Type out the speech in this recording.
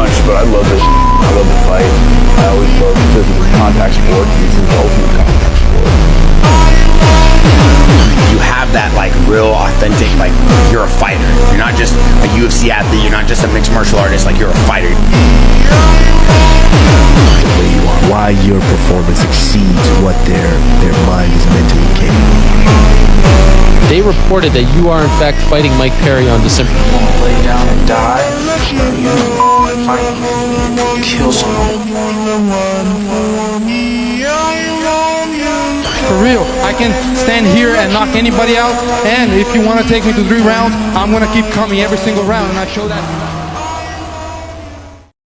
punch, but I love this. I love the fight. I always love physical contact sport. This is the ultimate contact sport. You have that like real authentic, like you're a fighter. You're not just a UFC athlete, you're not just a mixed martial artist, like you're a fighter. Why your performance exceeds what their mind is mentally capable of. They reported that you are in fact fighting Mike Perry on December. Lay down and die, you fight, kill someone. For real, I can stand here and knock anybody out, and if you want to take me to 3 rounds, I'm going to keep coming every single round, and I show that.